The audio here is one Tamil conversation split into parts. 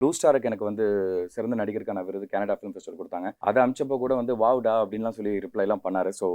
ப்ளூ ஸ்டாருக்கு எனக்கு வந்து சிறந்த நடிகருக்கான விருது கனடா ஃபிலிம் ஃபெஸ்டிவல் கொடுத்தாங்க. அதை அமிச்சப்போ கூட வந்து வாவ்டா அப்படின்லாம் சொல்லி ரிப்ளைலாம் பண்ணாரு. ஸோ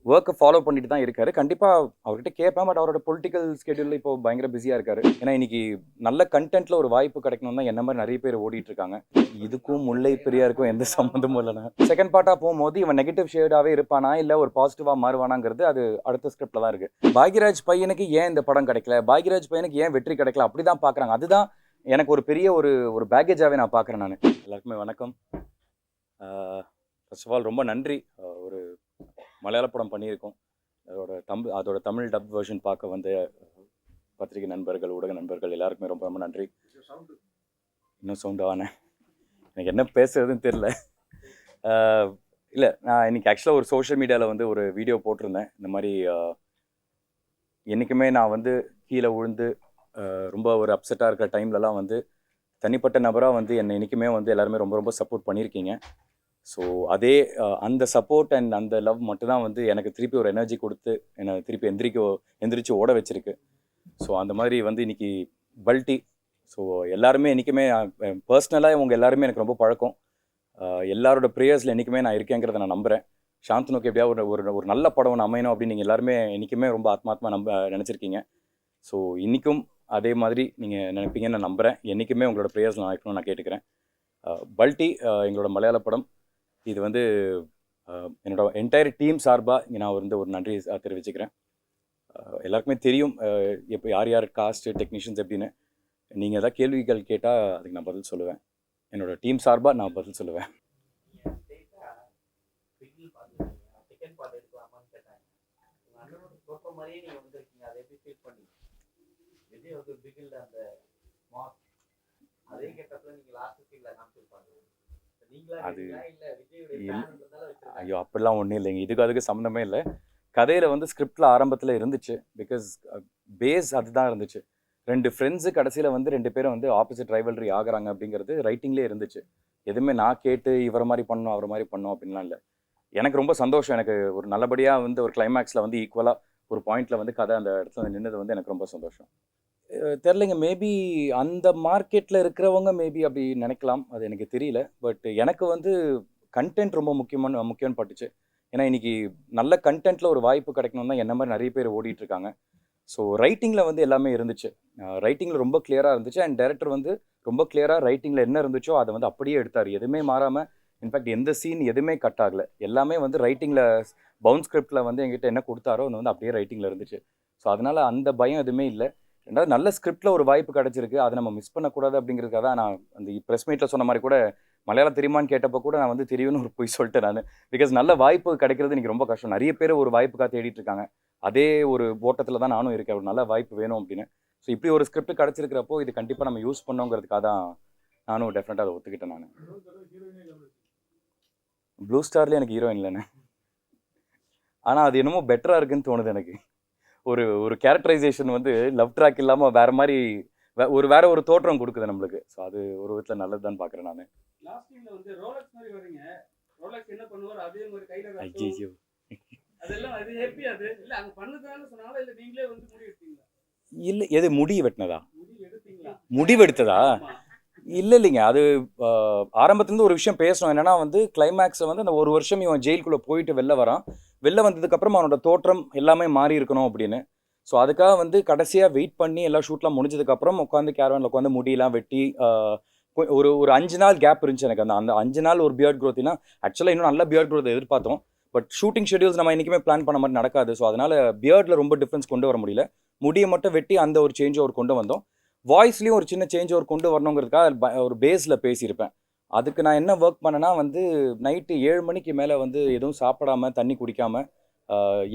ஒர்க்கை ஃபாலோ பண்ணிட்டு தான் இருக்காரு. கண்டிப்பாக அவர்கிட்ட கேட்பேன். பட் அவரோட பொலிட்டிக்கல் ஸ்கெடியூலில் இப்போ பயங்கர பிஸியாக இருக்காரு. ஏன்னா இன்னைக்கு நல்ல கண்டென்ட்ல ஒரு வாய்ப்பு கிடைக்கணும் தான் என்ன மாதிரி நிறைய பேர் ஓடிட்டு இருக்காங்க. இதுக்கும் முல்லை பெரியாருக்கும் எந்த சம்மந்தமும் இல்லைனா செகண்ட் பார்ட்டாக போகும்போது இவன் நெகட்டிவ் ஷேடாகவே இருப்பானா இல்லை ஒரு பாசிட்டிவாக மாறுவானாங்கிறது அது அடுத்த ஸ்கிரிப்டில் தான் இருக்குது. பாக்யராஜ் பையனுக்கு ஏன் இந்த படம் கிடைக்கல, பாக்யராஜ் பையனுக்கு ஏன் வெற்றி கிடைக்கல, அப்படி தான் பார்க்குறாங்க. அதுதான் எனக்கு ஒரு பெரிய ஒரு பேக்கேஜாகவே நான் பார்க்குறேன். நான் எல்லாருக்குமே வணக்கம். ஃபர்ஸ்ட் ஆஃப் ஆல் ரொம்ப நன்றி. ஒரு மலையாள படம் பண்ணியிருக்கோம். அதோட தமிழ் டப் வெர்ஷன் பார்க்க வந்து பத்திரிகை நண்பர்கள், ஊடக நண்பர்கள் எல்லாருக்குமே ரொம்ப ரொம்ப நன்றி. இன்னும் சவுண்ட் ஆனேன், எனக்கு என்ன பேசுறதுன்னு தெரில. இல்லை, நான் இன்றைக்கி ஆக்சுவலாக ஒரு சோஷியல் மீடியாவில் வந்து ஒரு வீடியோ போட்டிருந்தேன். இந்த மாதிரி என்றைக்குமே நான் வந்து கீழே விழுந்து ரொம்ப ஒரு அப்செட்டாக இருக்கிற டைம்லலாம் வந்து தனிப்பட்ட நபராக வந்து என்னை என்றைக்குமே வந்து எல்லாருமே ரொம்ப ரொம்ப சப்போர்ட் பண்ணியிருக்கீங்க. ஸோ அதே அந்த சப்போர்ட் அண்ட் அந்த லவ் மட்டும்தான் வந்து எனக்கு திருப்பி ஒரு எனர்ஜி கொடுத்து என்னை திருப்பி எந்திரிச்சு ஓட வச்சிருக்கு. ஸோ அந்த மாதிரி வந்து இன்றைக்கி பல்டி. ஸோ எல்லாருமே என்றைக்குமே பர்சனலாக இவங்க எல்லாருமே எனக்கு ரொம்ப பழக்கம். எல்லாரோட ப்ரேயர்ஸில் என்றைக்குமே நான் இருக்கேங்கிறத நான் நம்புகிறேன். சாந்தனுக்கு எப்படியா ஒரு நல்ல படம் ஒன்று அமையணும் அப்படின்னு நீங்கள் எல்லாருமே என்றைக்குமே ரொம்ப ஆத்மாத்மா நினச்சிருக்கீங்க. ஸோ இன்றைக்கும் அதே மாதிரி நீங்கள் நினைப்பீங்கன்னு நான் நம்புகிறேன். என்றைக்குமே உங்களோட ப்ரேயர்ஸ் நான் இருக்கணும்னு நான் கேட்டுக்கிறேன். பல்டி எங்களோட மலையாள படம். இது வந்து என்னோட என்டையர் டீம் சார்பாக இங்கே நான் வந்து ஒரு நன்றி தெரிவிச்சுக்கிறேன். எல்லாருக்குமே தெரியும் எப்போ யார் காஸ்ட்டு டெக்னீஷியன்ஸ் எப்படின்னு. நீங்கள் எதாவது கேள்விகள் கேட்டால் அதுக்கு நான் பதில் சொல்லுவேன். என்னோடய டீம் சார்பாக நான் பதில் சொல்லுவேன். அது ஐயோ அப்படிலாம் ஒன்றும் இல்லைங்க. அதுக்கு சம்மந்தமே இல்லை. கதையில் வந்து ஸ்கிரிப்டில் ஆரம்பத்தில் இருந்துச்சு. பிகாஸ் பேஸ் அதுதான் இருந்துச்சு. 2 ஃப்ரெண்ட்ஸு கடைசியில் வந்து 2 பேரும் வந்து ஆப்போசிட் ரைவல்ரி ஆகிறாங்க அப்படிங்கிறது ரைட்டிங்லேயே இருந்துச்சு. எதுவுமே நான் கேட்டு இவரை மாதிரி பண்ணணும் அவர் மாதிரி பண்ணணும் அப்படின்லாம் இல்லை. எனக்கு ரொம்ப சந்தோஷம். எனக்கு ஒரு நல்லபடியாக வந்து ஒரு கிளைமேக்ஸில் வந்து ஈக்குவலாக ஒரு பாயிண்டில் வந்து கதை அந்த இடத்துல நின்னது வந்து எனக்கு ரொம்ப சந்தோஷம். தெரிலைங்க, மேபி அந்த மார்க்கெட்டில் இருக்கிறவங்க மேபி அப்படி நினைக்கலாம், அது எனக்கு தெரியல. பட் எனக்கு வந்து கண்டென்ட் ரொம்ப முக்கியம்னு பட்டுச்சு. ஏன்னா இன்றைக்கி நல்ல கண்டென்ட்டில் ஒரு வாய்ப்பு கிடைக்கணும் தான் என்ன மாதிரி நிறைய பேர் ஓடிட்டுருக்காங்க. ஸோ ரைட்டிங்கில் வந்து எல்லாமே இருந்துச்சு. ரைட்டிங்கில் ரொம்ப கிளியராக இருந்துச்சு. அண்ட் டைரக்டர் வந்து ரொம்ப கிளியராக ரைட்டிங்கில் என்ன இருந்துச்சோ அதை வந்து அப்படியே எடுத்தார். எதுவுமே மாறாமல், இன்ஃபேக்ட் எந்த சீன் எதுவுமே கட் ஆகலை. எல்லாமே வந்து ரைட்டிங்கில் பவுன் ஸ்கிரிப்டில் வந்து எங்கிட்ட என்ன கொடுத்தாரோ அது வந்து அப்படியே ரைட்டிங்கில் இருந்துச்சு. ஸோ அதனால் அந்த பயம் எதுவுமே இல்லை. ரெண்டாவது நல்ல ஸ்கிரிப்டில் ஒரு வாய்ப்பு கிடச்சிருக்கு, அதை நம்ம மிஸ் பண்ணக்கூடாது அப்படிங்கிறதுக்காக தான் நான் அந்த ப்ரெஸ் மீட்டில் சொன்ன மாதிரி கூட மலையாளம் தெரியுமான்னு கேட்டப்போ கூட நான் வந்து தெரியும்னு ஒரு போய் சொல்லிட்டேன் நான். பிகாஸ் நல்ல வாய்ப்பு கிடைக்கிறது இன்றைக்கி ரொம்ப கஷ்டம். நிறைய பேர் ஒரு வாய்ப்புக்காக தேடிட்டு இருக்காங்க. அதே ஒரு ஓட்டத்தில் தான் நானும் இருக்கேன், ஒரு நல்ல வாய்ப்பு வேணும் அப்படின்னு. ஸோ இப்படி ஒரு ஸ்கிரிப்ட் கிடச்சிருக்கிறப்போ இது கண்டிப்பாக நம்ம யூஸ் பண்ணோங்கிறதுக்காக தான் நானும் டெஃபினட்டாக அதை ஒத்துக்கிட்டேன். நான் ப்ளூ ஸ்டார்லேயே எனக்கு ஹீரோயின் இல்லைண்ணே. ஆனால் அது என்னமோ பெட்டராக இருக்குன்னு தோணுது எனக்கு. ஒரு கேரக்டரைசேஷன் வந்து லவ் ட்ராக் இல்லாமல் வேற ஒரு தோற்றம் கொடுக்குது நம்மளுக்கு. ஸோ அது ஒரு விதத்தில் நல்லது தான் பார்க்குறேன் நான். ஐயோ, இல்லை, எது முடி வெட்டினதா? முடிவெடுத்ததா? இல்லைங்க, அது ஆரம்பத்துலேருந்து ஒரு விஷயம் பேசணும். என்னன்னா வந்து கிளைமேக்ஸை வந்து அந்த ஒரு வருஷம் இவன் ஜெயிலுக்குள்ளே போயிட்டு வெளில வந்ததுக்கப்புறம் அவனோட தோற்றம் எல்லாமே மாறி இருக்கணும் அப்படின்னு. ஸோ அதுக்காக வந்து கடைசியாக வெயிட் பண்ணி எல்லா ஷூட்லாம் முடிஞ்சதுக்கப்புறம் உட்காந்து கேரவனில் உட்காந்து முடியெல்லாம் வெட்டி ஒரு 5 நாள் கேப் இருந்துச்சு எனக்கு. அந்த 5 நாள் ஒரு பியர்ட் க்ரோத்தினா ஆக்சுவலாக இன்னும் நல்ல பியர்ட் க்ரோத் எதிர்பார்த்தோம். பட் ஷூட்டிங் ஷெடியூல்ஸ் நம்ம என்றைக்குமே பிளான் பண்ண மாதிரி நடக்காது. ஸோ அதனால் பியர்டில் ரொம்ப டிஃப்ரென்ஸ் கொண்டு வர முடியல. முடியை மட்டும் வெட்டி அந்த ஒரு சேஞ்ச் ஓவர் கொண்டு வந்தோம். வாய்ஸ்லேயும் ஒரு சின்ன சேஞ்ச் ஓவர் கொண்டு வரணுங்கிறதுக்காக ஒரு பேஸில் பேசியிருப்பேன். அதுக்கு நான் என்ன ஒர்க் பண்ணேன்னா வந்து நைட்டு 7 மணிக்கு மேலே வந்து எதுவும் சாப்பிடாமல் தண்ணி குடிக்காமல்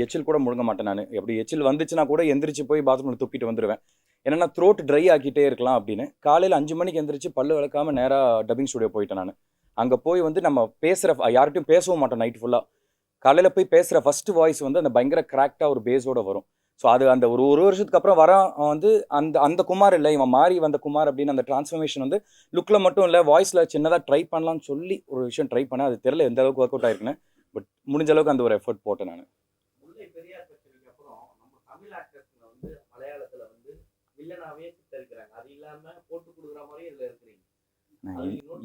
எச்சில் கூட முழுங்க மாட்டேன் நான். எப்படி எச்சில் வந்துச்சுன்னா கூட எந்திரிச்சு போய் பாத்ரூமில் துப்பிட்டு வந்துடுவேன். ஏன்னா த்ரோட் ட்ரை ஆக்கிட்டே இருக்கலாம் அப்படின்னு. காலையில் 5 மணிக்கு எந்திரிச்சு பல்லு விளக்காமல் நேராக டப்பிங் ஸ்டுடியோ போயிட்டேன் நான். அங்கே போய் வந்து நம்ம பேசுகிற யார்கிட்டையும் பேசவும் மாட்டோம் நைட் ஃபுல்லாக. காலையில் போய் பேசுகிற ஃபஸ்ட்டு வாய்ஸ் வந்து அந்த பயங்கர கிராக்டாக ஒரு பேஸோடு வரும். ஸோ அது அந்த ஒரு வருஷத்துக்கு அப்புறம் வந்து அந்த குமார் இல்லை, இவன் மாறி வந்த குமார் அப்படின்னு அந்த டிரான்ஸ்ஃபர்மேஷன் வந்து லுக்கில் மட்டும் இல்லை, வாய்ஸில் சின்னதாக ட்ரை பண்ணலான்னு சொல்லி ஒரு விஷயம் ட்ரை பண்ணேன். அது தெரியல எந்த அளவுக்கு ஒர்க் அவுட் ஆயிருக்குன்னு. பட் முடிஞ்ச அளவுக்கு அந்த ஒரு எஃபர்ட் போட்டேன் நான்.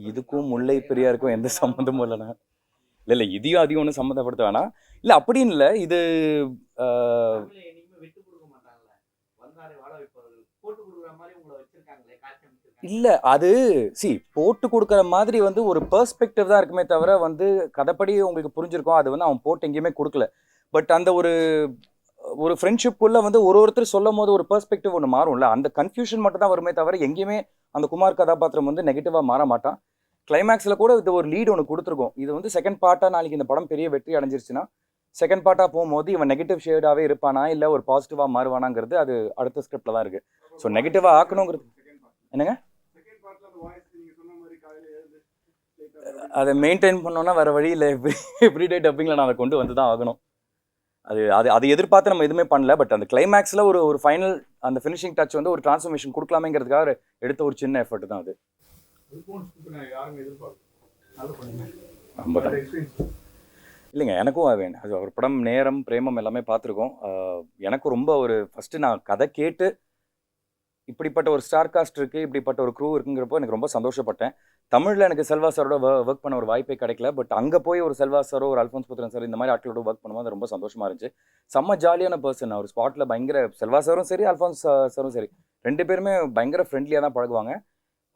இதுக்கும் முல்லை பெரியாருக்கும் எந்த சம்மந்தமும் இல்லைண்ணா. இல்லை இதையும் அதிகம் ஒன்றும் சம்மந்தப்படுத்த வேணாம். இல்லை அப்படின்னு இல்லை, இது இல்லை அது போட்டு கொடுக்குற மாதிரி வந்து ஒரு பெர்ஸ்பெக்டிவ் தான் இருக்குமே தவிர வந்து கதைப்படி உங்களுக்கு புரிஞ்சிருக்கும். அது வந்து அவன் போட்டு எங்கேயுமே கொடுக்கல. பட் அந்த ஒரு ஃப்ரெண்ட்ஷிப்புக்குள்ளே வந்து ஒருத்தர் சொல்லும் போது ஒரு பெர்ஸ்பெக்டிவ் ஒன்று மாறும்ல, அந்த கன்ஃபியூஷன் மட்டும் தான் வருமே தவிர எங்கேயுமே அந்த குமார் கதாபாத்திரம் வந்து நெகட்டிவாக மாற மாட்டான். கிளைமேக்ஸில் கூட இது ஒரு லீடு ஒன்று கொடுத்துருக்கோம். இது வந்து செகண்ட் பார்ட்டாக நாளைக்கு இந்த படம் பெரிய வெற்றி அடைஞ்சிருச்சுன்னா செகண்ட் பார்ட்டாக போகும்போது இவன் நெகட்டிவ் ஷேடாகவே இருப்பானா இல்லை ஒரு பாசிட்டிவாக மாறுவானாங்கிறது அது அடுத்த ஸ்கிரிப்டில் தான் இருக்குது. ஸோ நெகட்டிவாக ஆக்கணுங்கிறது என்னங்க, அதை மெயின்டைன் பண்ணோன்னா வேறு வழி இல்லை. எவ்ரிடே டப்பிங்கில் நான் அதை கொண்டு வந்து தான் ஆகணும். அது எதிர்பார்த்து நம்ம எதுவுமே பண்ணல. பட் அந்த கிளைமேக்ஸில் ஒரு ஃபைனல் அந்த ஃபினிஷிங் டச் வந்து ஒரு டிரான்ஸ்ஃபர்மேஷன் கொடுக்கலாமேங்கிறதுக்காக எடுத்த ஒரு சின்ன எஃபர்ட் தான் அது. இல்லைங்க, எனக்கும் அது ஒரு படம் நேரம் பிரேமம் எல்லாமே பார்த்துருக்கோம். எனக்கும் ரொம்ப ஒரு ஃபஸ்ட்டு நான் கதை கேட்டு இப்படிப்பட்ட ஒரு ஸ்டார் காஸ்ட் இருக்குது, இப்படிப்பட்ட ஒரு க்ரூ இருக்குங்கிறப்போ எனக்கு ரொம்ப சந்தோஷப்பட்டேன். தமிழில் எனக்கு செல்வா சாரோட ஒர்க் பண்ண ஒரு வாய்ப்பே கிடைக்கல. பட் அங்கே போய் ஒரு செல்வா சாரோ ஒரு அல்ஃபோன்ஸ் புத்திரன் சார் இந்த மாதிரி ஆட்களோட ஒர்க் பண்ணும்போது அது ரொம்ப சந்தோஷமாக இருந்துச்சு. செம்ம ஜாலியான பர்சன் அவர். ஸ்பாட்டில் பயங்கர செல்வா சாரும் சரி அல்ஃபோன்ஸ் சாரும் சரி 2 பேருமே பயங்கர ஃப்ரெண்ட்லியாக தான் பழகுவாங்க.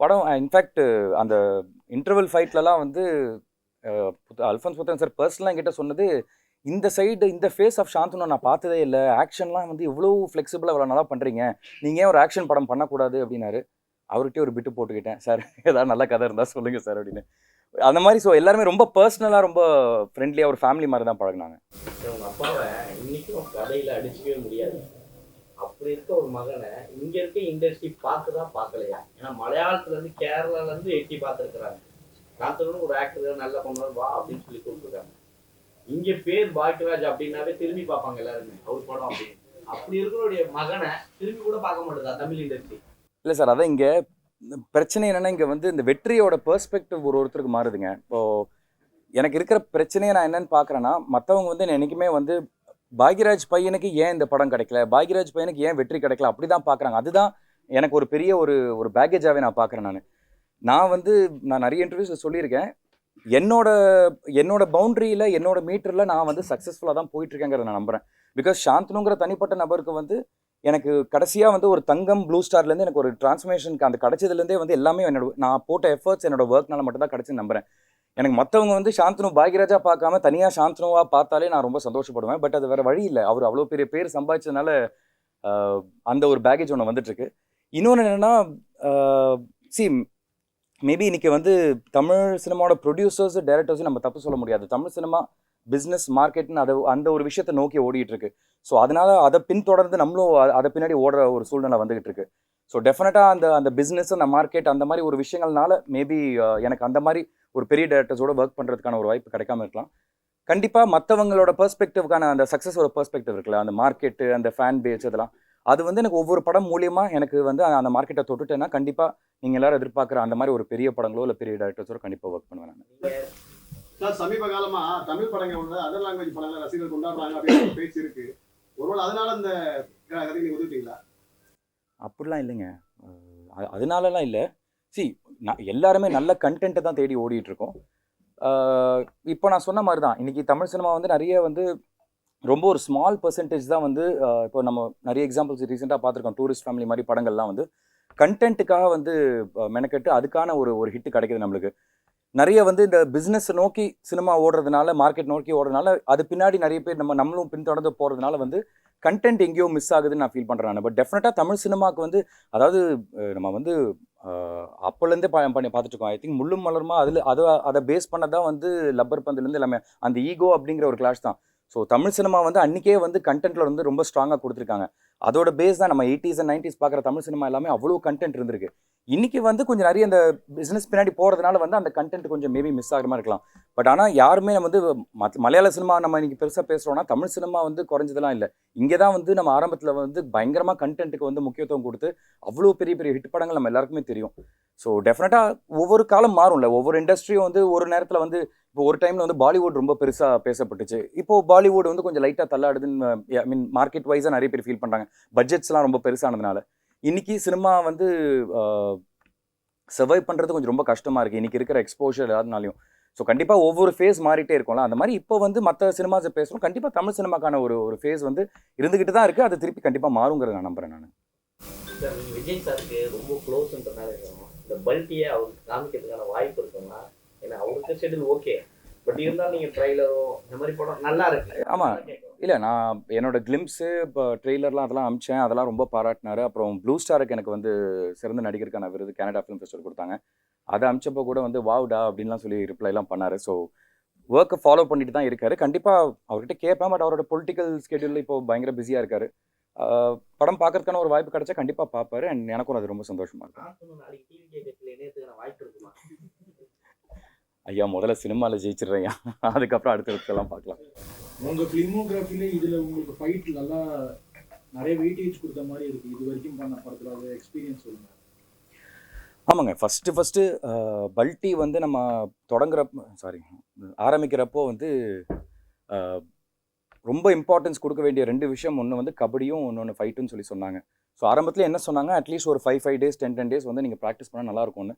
படம் இன்ஃபேக்ட் அந்த இன்டர்வல் ஃபைட்லலாம் வந்து அல்ஃபோன்ஸ் புத்திரன் சார் பர்சனலாக என்கிட்ட சொன்னது, இந்த சைடு இந்த ஃபேஸ் ஆஃப் சாந்தனு நான் பார்த்ததே இல்லை, ஆக்ஷன்லாம் வந்து இவ்வளோ ஃப்ளெக்சிபிளாக இவ்வளோ நல்லா பண்ணுறீங்க, நீங்கள் ஏன் ஒரு ஆக்ஷன் படம் பண்ணக்கூடாது அப்படின்னாரு. அவர்கிட்டே ஒரு பிட்டு போட்டுக்கிட்டேன், சார் ஏதாவது நல்ல கதை இருந்தால் சொல்லுங்கள் சார் அப்படின்னு. அந்த மாதிரி ஸோ எல்லாருமே ரொம்ப பர்சனலாக ரொம்ப ஃப்ரெண்ட்லியாக ஒரு ஃபேமிலி மாதிரி தான் பழகினாங்க. உங்கள் அப்பாவை இன்னைக்கும் கதையில் அடிச்சிக்கவே முடியாது. அப்படி இருக்க ஒரு மகனை இங்கே இருக்க இண்டஸ்ட்ரி பார்க்கலையா? ஏன்னா மலையாளத்துலேருந்து கேரளாலேருந்து எட்டி பார்த்துருக்குறாங்க. சாந்தனு ஒரு ஆக்டர் நல்லா பண்ணுவார் வா அப்படின்னு சொல்லி கொடுத்துருக்காங்க. இங்கே பேர் பாக்கியராஜ் அப்படின்னாவே திரும்பி பார்ப்பாங்க எல்லாருமே அவர் படம் அப்படின்னு. அப்படி இருக்கிறோடைய மகனை திரும்பி கூட பார்க்க மாட்டேதா தமிழ் இண்டஸ்ட்ரி? இல்லை சார், அதான் இங்கே பிரச்சனை என்னென்னா இங்கே வந்து இந்த வெற்றியோட பெர்ஸ்பெக்டிவ் ஒருத்தருக்கு மாறுதுங்க. இப்போது எனக்கு இருக்கிற பிரச்சனையை நான் என்னென்னு பார்க்குறேன்னா, மற்றவங்க வந்து என்றைக்குமே வந்து பாக்யராஜ் பையனுக்கு ஏன் இந்த படம் கிடைக்கல, பாக்யராஜ் பையனுக்கு ஏன் வெற்றி கிடைக்கல அப்படி தான் பார்க்குறாங்க. அதுதான் எனக்கு ஒரு பெரிய ஒரு பேக்கேஜாகவே நான் பார்க்குறேன். நான் நிறைய இன்டர்வியூஸில் சொல்லியிருக்கேன், என்னோட பவுண்ட்ரியில் என்னோட மீட்டரில் நான் வந்து சக்ஸஸ்ஃபுல்லாக தான் போயிட்டுருக்கேங்கிறத நான் நம்புகிறேன். பிகாஸ் சாந்தனுங்கிற தனிப்பட்ட நபருக்கு வந்து எனக்கு கடைசியாக வந்து ஒரு தங்கம் ப்ளூ ஸ்டார்லேருந்து எனக்கு ஒரு டிரான்ஸ்ஃபர்மேஷனுக்கு அந்த கிடைச்சதுலேருந்தே வந்து எல்லாமே நான் போட்ட எஃபர்ட்ஸ் என்னோட ஒர்க்னால மட்டும் தான் கிடச்சி நம்புகிறேன். எனக்கு மற்றவங்க வந்து சாந்தனு பாக்யராஜா பார்க்காம தனியாக சாந்தனுவாக பார்த்தாலே நான் ரொம்ப சந்தோஷப்படுவேன். பட் அது வேறு வழி இல்லை, அவர் அவ்வளோ பெரிய பேர் சம்பாதிச்சதுனால அந்த ஒரு பேக்கேஜ் ஒன்று வந்துட்டுருக்கு. இன்னொன்று என்னென்னா மேபி இன்றைக்கி வந்து தமிழ் சினிமாவோட ப்ரொடியூசர்ஸு டைரக்டர்ஸும் நம்ம தப்பு சொல்ல முடியாது. தமிழ் சினிமா பிஸ்னஸ் மார்க்கெட்னு அந்த ஒரு விஷயத்தை நோக்கி ஓடிட்டுருக்கு. ஸோ அதனால் அதை பின்தொடர்ந்து நம்மளும் அதை பின்னாடி ஓடுற ஒரு சூழ்நிலை வந்துகிட்டு இருக்கு. ஸோ டெஃபினட்டாக அந்த பிஸ்னஸ் அந்த மார்க்கெட் அந்த மாதிரி ஒரு விஷயங்கள்னால மேபி எனக்கு அந்த மாதிரி ஒரு பெரிய டைரக்டர்ஸோட ஒர்க் பண்ணுறதுக்கான ஒரு வாய்ப்பு கிடைக்காம இருக்கலாம். கண்டிப்பாக மற்றவங்களோட பெர்ஸ்பெக்டிவ்க்கான அந்த சக்ஸஸோட பெர்ஸ்பெக்டிவ் இருக்குல்ல, அந்த மார்க்கெட்டு அந்த ஃபேன் பேஸ் இதெல்லாம் அது வந்து எனக்கு ஒவ்வொரு படம் மூலியமாக எனக்கு வந்து அந்த மார்க்கெட்டை தொட்டுட்டேன்னா கண்டிப்பாக நீங்கள் எல்லாரும் எதிர்பார்க்குற அந்த மாதிரி ஒரு பெரிய படங்களோ இல்லை பெரிய டைரக்டர்ஸோ கண்டிப்பாக ஒர்க் பண்ணுவேன் நான். சார் சமீப காலமாக தமிழ் படங்கள் வந்து அதர் லாங்குவேஜ் படங்களை ரசிகர்கள் கொண்டாடுறாங்க அப்படின்னு பேச்சு இருக்கு. ஒருவேளை அதனால இந்த கதைக்கு நீங்கள் ஒதுக்கிட்டீங்களா? அப்படிலாம் இல்லைங்க, அதனாலலாம் இல்லை. எல்லாருமே நல்ல கண்டென்ட்டை தான் தேடி ஓடிட்டுருக்கோம். இப்போ நான் சொன்ன மாதிரி தான் இன்றைக்கி தமிழ் சினிமா வந்து நிறைய வந்து ரொம்ப ஒரு ஸ்மால் பர்சன்டேஜ் தான் வந்து இப்போ நம்ம நிறைய எக்ஸாம்பிள்ஸ் ரீசெண்டாக பார்த்துருக்கோம். டூரிஸ்ட் ஃபேமிலி மாதிரி படங்கள்லாம் வந்து கண்டென்ட்டுக்காக வந்து மெனக்கெட்டு அதுக்கான ஒரு ஹிட்டு கிடைக்கிது நம்மளுக்கு. நிறைய வந்து இந்த பிஸ்னஸ் நோக்கி சினிமா ஓடுறதுனால, மார்க்கெட் நோக்கி ஓடுறதுனால அது பின்னாடி நிறைய பேர் நம்மளும் பின்தொடர்ந்து போகிறதுனால வந்து கண்டென்ட் எங்கேயோ மிஸ் ஆகுதுன்னு நான் ஃபீல் பண்ணுறேன். பட் டெஃபினட்டாக தமிழ் சினிமாவுக்கு வந்து அதாவது நம்ம வந்து அப்போலேருந்தே பண்ணி பார்த்துட்ருக்கோம். ஐ திங்க் முள்ளும் மலருமா அதை பேஸ் பண்ணதான் வந்து லப்பர் பந்துலேருந்து எல்லாமே அந்த ஈகோ அப்படிங்கிற ஒரு கிளாஷ் தான். ஸோ தமிழ் சினிமா வந்து அன்றைக்கே வந்து கண்டென்ட்டில் வந்து ரொம்ப ஸ்ட்ராங்காக கொடுத்துருக்காங்க. அதோட பேஸ் தான் நம்ம 80s and 90s பார்க்குற தமிழ் சினிமா எல்லாமே அவ்வளோ கண்டென்ட் இருந்திருக்கு. இன்றைக்கி வந்து கொஞ்சம் நிறைய இந்த பிஸ்னஸ் பின்னாடி போகிறதுனால வந்து அந்த கண்டென்ட் கொஞ்சம் மேபி மிஸ் ஆகிற மாதிரி இருக்கலாம். பட் ஆனால் யாருமே நம்ம வந்து மலையாள சினிமா நம்ம இன்றைக்கி பெருசாக பேசுகிறோன்னா தமிழ் சினிமா வந்து குறைஞ்சதெல்லாம் இல்லை. இங்கே தான் வந்து நம்ம ஆரம்பத்தில் வந்து பயங்கரமாக கண்டென்ட்டுக்கு வந்து முக்கியத்துவம் கொடுத்து அவ்வளோ பெரிய பெரிய ஹிட் படங்கள் நம்ம எல்லாருக்குமே தெரியும். ஸோ டெஃபினட்டாக ஒவ்வொரு காலம் மாறும்ல, ஒவ்வொரு இண்டஸ்ட்ரியும் வந்து ஒரு நேரத்தில் வந்து இப்போ ஒரு டைமில் வந்து பாலிவுட் ரொம்ப பெருசாக பேசப்பட்டுச்சு. இப்போது பாலிவுட் வந்து கொஞ்சம் லைட்டாக தள்ளாடுதுன்னு ஐ மீன் மார்க்கெட் வைஸாக நிறைய பேர் ஃபீல் பண்ணுறாங்க. பட்ஜெட்ஸ்லாம் ரொம்ப பெருசானதுனால இன்றைக்கி சினிமா வந்து சர்வை பண்ணுறது கொஞ்சம் ரொம்ப கஷ்டமாக இருக்குது இன்றைக்கி இருக்கிற எக்ஸ்போஷர் எல்லாருனாலையும். ஸோ கண்டிப்பாக ஒவ்வொரு ஃபேஸ் மாறிட்டே இருக்கும்ல, அந்த மாதிரி இப்போ வந்து மற்ற சினிமாஸை பேசுகிறோம். கண்டிப்பாக தமிழ் சினிமாக்கான ஒரு ஃபேஸ் வந்து இருந்துக்கிட்டு தான் இருக்குது. அது திருப்பி கண்டிப்பாக மாறுங்கிறத நான் நம்புகிறேன் நான். சார் நீங்கள் விஜய் சாருக்கு ரொம்ப க்ளோஸ்ன்றதுனால இருக்கணும், இந்த பல்ட்டியை அவருக்கு காமிக்கிறதுக்கான வாய்ப்பு இருக்குன்னா, ஏன்னா அவருக்கு ஷெடியூல் ஓகே, பட் இருந்தாலும் நீங்கள் ட்ரைலரோ இந்த மாதிரி படம் நல்லா இருக்கு. ஆமாம், இல்லை நான் என்னோட கிளிம்ஸு இப்போ ட்ரெய்லர்லாம் அதெல்லாம் அமிச்சேன், அதெல்லாம் ரொம்ப பாராட்டினாரு. அப்புறம் ப்ளூ ஸ்டாருக்கு எனக்கு வந்து சிறந்த நடிகருக்கான விருது கனடா ஃபிலிம் ஃபெஸ்டிவல் கொடுத்தாங்க. அதை அமிச்சப்போ கூட வந்து வாவ்டா அப்படின்லாம் சொல்லி ரிப்ளைலாம் பண்ணார். ஸோ ஒர்க்கை ஃபாலோ பண்ணிட்டு தான் இருக்காரு. கண்டிப்பாக அவர்கிட்ட கேட்பேன், பட் அவரோட பொலிட்டிக்கல் ஸ்கெடியூலில் இப்போ பயங்கர பிஸியாக இருக்காரு. படம் பார்க்கறதுக்கான ஒரு வாய்ப்பு கிடைச்சா கண்டிப்பாக பார்ப்பாரு. அண்ட் எனக்கும் அது ரொம்ப சந்தோஷமாக இருக்கும். நாளைக்கு டிவி கேட்கறதுல இணையத்துக்கான வாய்ப்பு இருக்குமா? ஐயா முதல்ல சினிமாவில் ஜெயிச்சிடுறேன், அதுக்கப்புறம் அடுத்தடுத்தெல்லாம் பார்க்கலாம். உங்கள் ஃபிலிமோகிராஃபியில் இதில் உங்களுக்கு ஃபைட் நல்லா நிறைய வெயிட்டேஜ் கொடுத்த மாதிரி இருக்குது இது வரைக்கும் பண்ண படத்தில், அது எக்ஸ்பீரியன்ஸ் சொல்லுங்கள். ஆமாங்க, ஃபஸ்ட்டு பல்ட்டி வந்து நம்ம ஆரம்பிக்கிறப்போ வந்து ரொம்ப இம்பார்ட்டன்ஸ் கொடுக்க வேண்டிய 2 விஷயம், ஒன்று வந்து கபடியும் இன்னொன்று ஃபைட்டுன்னு சொல்லி சொன்னாங்க. ஸோ ஆரம்பத்தில் என்ன சொன்னாங்க, அட்லீஸ்ட் ஒரு 5 டேஸ் 10 டேஸ் வந்து நீங்கள் ப்ராக்டிஸ் பண்ணால் நல்லாயிருக்கும்னு.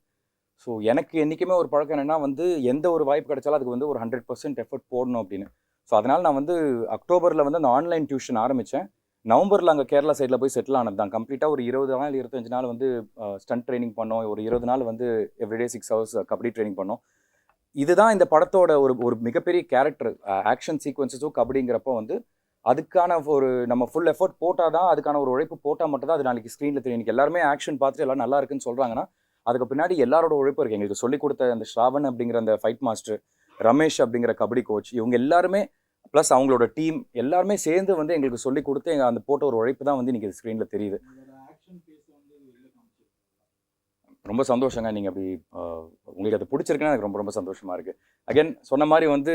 ஸோ எனக்கு என்றைக்குமே ஒரு பழக்கம் என்னென்னா வந்து எந்த ஒரு வாய்ப்பு கிடைச்சாலும் அதுக்கு வந்து ஒரு 100% எஃபர்ட் போடணும் அப்படின்னு. ஸோ அதனால் நான் வந்து அக்டோபரில் வந்து அந்த ஆன்லைன் டியூஷன் ஆரம்பித்தேன். நவம்பரில் அங்கே கேரளா சைடில் போய் செட்டில் ஆனது தான். கம்ப்ளீட்டாக ஒரு 20 நாள் 25 நாள் வந்து ஸ்டண்ட் ட்ரைனிங் பண்ணோம். ஒரு 20 நாள் வந்து எவ்ரிடே 6 hours கபடி ட்ரைனிங் பண்ணோம். இதுதான் இந்த படத்தோட ஒரு மிகப்பெரிய கேரக்டர். ஆக்ஷன் சீக்வன்சஸும் கபடிங்கிறப்போ வந்து அதுக்கான ஒரு நம்ம ஃபுல் எஃபர்ட் போட்டால் தான், அதுக்கான ஒரு உழைப்பு போட்டால் மட்டும் தான் அது நாளைக்கு ஸ்க்ரீனில் தெரியும். இன்றைக்கி எல்லாருமே ஆக்ஷன் பார்த்துட்டு எல்லாம் நல்லா இருக்குன்னு சொல்கிறாங்கன்னா அதுக்கு பின்னாடி எல்லாரோட உழைப்பு இருக்குது. எங்களுக்கு சொல்லிக் கொடுத்த அந்த ஸ்ராவன் அப்படிங்கிற அந்த ஃபைட் மாஸ்டர், ரமேஷ் அப்படிங்கிற கபடி கோச், இவங்க எல்லாருமே ப்ளஸ் அவங்களோட டீம் எல்லாருமே சேர்ந்து வந்து எங்களுக்கு சொல்லிக் கொடுத்து அந்த போட்ட ஒரு உழைப்பு தான் வந்து இன்றைக்கி ஸ்க்ரீனில் தெரியுது. ரொம்ப சந்தோஷங்க. நீங்கள் அப்படி உங்களுக்கு அது பிடிச்சிருக்குன்னா எனக்கு ரொம்ப ரொம்ப சந்தோஷமாக இருக்குது. அகைன் சொன்ன மாதிரி வந்து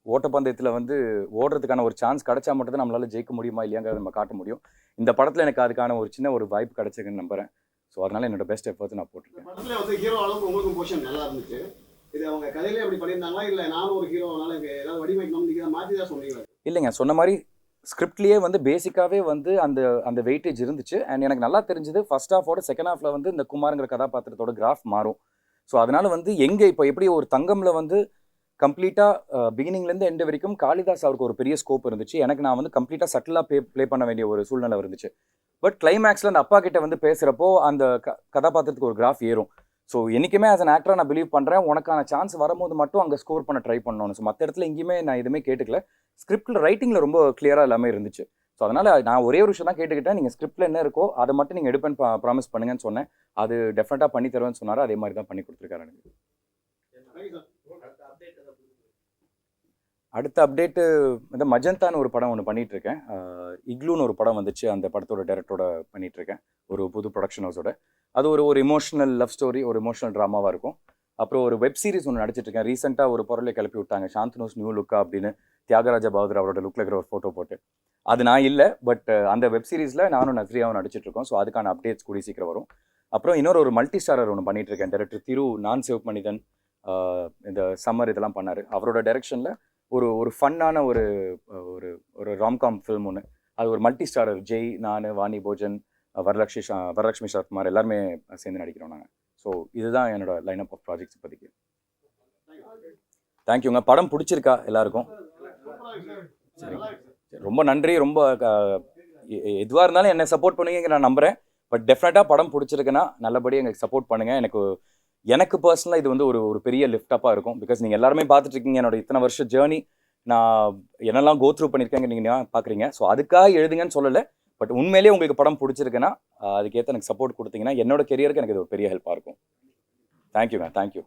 ஓட்டப்பந்தயத்தில் வந்து ஓடுறதுக்கான ஒரு சான்ஸ் கிடைச்சா மட்டும் தான் நம்மளால் ஜெயிக்க முடியுமா இல்லையாங்கிறத நம்ம காட்ட முடியும். இந்த படத்தில் எனக்கு அதுக்கான ஒரு சின்ன ஒரு வாய்ப்பு கிடைச்சிருக்குன்னு நம்புகிறேன். ஸோ அதனால் என்னோட பெஸ்ட் எஃபர்ட்ஸ் நான் போட்டிருக்கேன். படத்தில் வந்து ஹீரோ அளவுக்கு உங்களுக்கும் பொசிஷன் நல்லா இருந்துச்சு. இது அவங்க கதையிலே அப்படி பண்ணியிருந்தாங்களா, இல்லை நானும் ஒரு ஹீரோனால ஏதாவது வடிவமைக்கணும் நீங்கள் மாற்றி தான் சொன்னீங்களா? இல்லைங்க, சொன்ன மாதிரி ஸ்கிரிப்ட்லேயே வந்து பேசிக்காகவே வந்து அந்த வெயிட்டேஜ் இருந்துச்சு. அண்ட் எனக்கு நல்லா தெரிஞ்சது ஃபர்ஸ்ட் ஹாஃபோட செகண்ட் ஹாஃபில் வந்து இந்த குமாருங்கிற கதாபாத்திரத்தோட கிராஃப் மாறும். ஸோ அதனால் வந்து எங்கே இப்போ எப்படி ஒரு தங்கமில் வந்து கம்ப்ளீட்டாக பிகினிங்லேருந்து எண்டு வரைக்கும் காளிதாஸ் அவருக்கு ஒரு பெரிய ஸ்கோப் இருந்துச்சு. எனக்கு நான் வந்து கம்ப்ளீட்டாக சட்டிலாக ப்ளே பண்ண வேண்டிய ஒரு சூழ்நிலை இருந்துச்சு. பட் கிளைமேக்ஸில் அந்த அப்பா கிட்ட வந்து பேசுகிறப்போ அந்த கதாபாத்திரத்துக்கு ஒரு கிராஃப் ஏறும். ஸோ என்றைக்குமே ஆஸ் அன் ஆக்டராக நான் பிலீவ் பண்ணுறேன், உனக்கான சான்ஸ் வரும்போது மட்டும் அங்கே ஸ்கோர் பண்ண ட்ரை பண்ணணும். ஸோ மற்ற இடத்துல எங்கேயுமே நான் எதுவுமே கேட்டுக்கல. ஸ்கிரிப்டில் ரைட்டிங்கில் ரொம்ப கிளியராக எல்லாமே இருந்துச்சு. ஸோ அதனால் நான் ஒரே ஒரு விஷயம் தான் கேட்டுக்கிட்டேன், நீங்கள் ஸ்கிரிப்டில் என்ன இருக்கோ அதை மட்டும் நீங்கள் எடுப்பேன்னு ப்ராமிஸ் பண்ணுங்கன்னு சொன்னேன். அது டெஃபினட்டாக பண்ணி தருவேன்னு சொன்னார். அதே மாதிரி தான் பண்ணி கொடுத்துருக்காரு எனக்கு. அடுத்த அப்டேட்டு இந்த மஜந்தான்னு ஒரு படம் ஒன்று பண்ணிகிட்ருக்கேன். இக்லூன்னு ஒரு படம் வந்துச்சு, அந்த படத்தோட டைரக்டரோட பண்ணிகிட்ருக்கேன், ஒரு புது ப்ரொடக்ஷன் ஹவுஸோட. அது ஒரு இமோஷனல் லவ் ஸ்டோரி, ஒரு இமோஷனல் ட்ராமாவாக இருக்கும். அப்புறம் ஒரு வெப் சீரிஸ் ஒன்று நடிச்சிட்ருக்கேன். ரீசெண்டாக ஒரு பொருளை கிளப்பி விட்டாங்க, சாந்தனூஸ் நியூ லுக்கா அப்படின்னு, தியாகராஜ பகதூர் அவரோட லுக்கில் இருக்கிற ஒரு ஃபோட்டோ போட்டு. அது நான் இல்லை, பட் அந்த வெப் சீரிஸில் நானும் நஸ்ரியாவும் நடிச்சிட்ருக்கோம். ஸோ அதுக்கான அப்டேட்ஸ் கூடி சீக்கிரம் வரும். அப்புறம் ஒரு மல்டி ஸ்டாரர் ஒன்று பண்ணிகிட்ருக்கேன். டைரக்டர் திரு நான் சிவப் மனிதன் இந்த சம்மர் இதெல்லாம் பண்ணார். அவரோட டைரக்ஷனில் ஒரு ஃபன்னான ஒரு ஒரு ராம்காம் ஃபில்ம் ஒன்று. அது ஒரு மல்டி ஸ்டாரர், ஜெய், நான், வாணி போஜன், வரலட்சுமி சரத்குமார் எல்லாருமே சேர்ந்து நடிக்கிறோம் நாங்கள். ஸோ இதுதான் என்னோட லைன் அப் ஆஃப் ப்ராஜெக்ட்ஸ் இப்போதைக்கு. தேங்க்யூங்க. படம் பிடிச்சிருக்கா எல்லாருக்கும்? சரிங்க, ரொம்ப நன்றி. ரொம்ப எதுவாக இருந்தாலும் என்னை சப்போர்ட் பண்ணுவீங்க நான் நம்புகிறேன். பட் டெஃபினட்டாக படம் பிடிச்சிருக்குன்னா நல்லபடியாக எங்களுக்கு சப்போர்ட் பண்ணுங்கள். எனக்கு பர்சனலாக இது வந்து ஒரு பெரிய லிஃப்டப்பாக இருக்கும். பிகாஸ் நீங்கள் எல்லாருமே பார்த்துட்ருக்கீங்க என்னோட இத்தனை வருஷம் ஜேர்னி, நான் என்னெல்லாம் கோ த்ரூ பண்ணியிருக்கேங்க நீங்கள் பார்க்குறீங்க. ஸோ அதுக்காக எழுதுங்கன்னு சொல்லலை, பட் உண்மையிலேயே உங்களுக்கு படம் பிடிச்சிருக்குன்னா அதுக்கேற்ற எனக்கு சப்போர்ட் கொடுத்தீங்கன்னா என்னோட கெரியருக்கு எனக்கு இது ஒரு பெரிய ஹெல்ப்பாக இருக்கும். தேங்க்யூங்க. தேங்க்யூ.